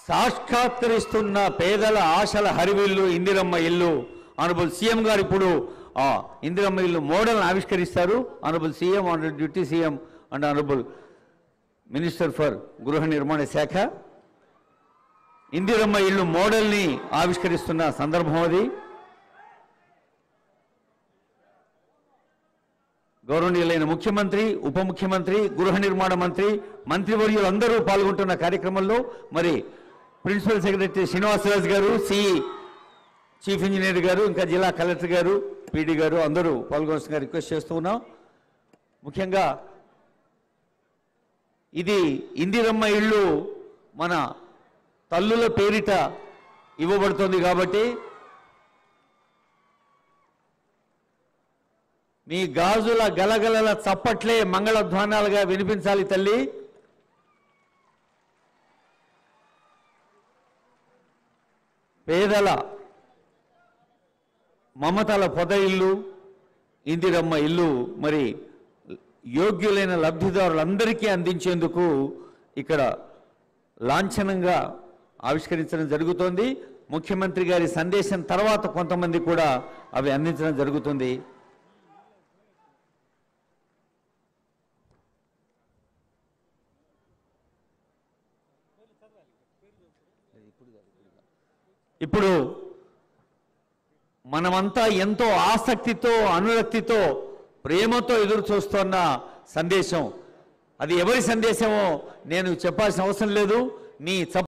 సాక్షాత్కరిస్తున్న పేదల ఆశల హరివిల్లు ఇందిరమ్మ ఇల్లు. ఆనరబుల్ సీఎం గారు ఇప్పుడు ఇందిరమ్మ ఇల్లు మోడల్ ఆవిష్కరిస్తారు. Honourable CM, honourable deputy CM and honourable minister for గృహ నిర్మాణ శాఖ ఇందిరమ్మ ఇల్లు మోడల్ని ఆవిష్కరిస్తున్న సందర్భం అది. గౌరవనీయులైన ముఖ్యమంత్రి, ఉప ముఖ్యమంత్రి, గృహ నిర్మాణ మంత్రి, మంత్రివర్యులు అందరూ పాల్గొంటున్న కార్యక్రమంలో మరి ప్రిన్సిపల్ సెక్రటరీ శ్రీనివాసరాజు గారు, చీఫ్ ఇంజనీర్ గారు, ఇంకా జిల్లా కలెక్టర్ గారు, పీడీ గారు అందరూ పాల్గొనాల్సిందిగా రిక్వెస్ట్ చేస్తూ ఉన్నాం. ముఖ్యంగా ఇది ఇందిరమ్మ ఇల్లు మన తల్లుల పేరిట ఇవ్వబడుతుంది కాబట్టి మీ గాజుల గలగలల చప్పట్లే మంగళధ్వానాలుగా వినిపించాలి తల్లి. పేదల మమతల పొద ఇల్లు ఇందిరమ్మ ఇల్లు మరి యోగ్యులైన లబ్ధిదారులందరికీ అందించేందుకు ఇక్కడ లాంఛనంగా ఆవిష్కరించడం జరుగుతోంది. ముఖ్యమంత్రి గారి సందేశం తర్వాత కొంతమంది కూడా అవి అందించడం జరుగుతుంది. ఇప్పుడు మనమంతా ఎంతో ఆసక్తితో, అనురక్తితో, ప్రేమతో ఎదురు చూస్తున్న సందేశం, అది ఎవరి సందేశమో నేను చెప్పాల్సిన అవసరం లేదు. నీ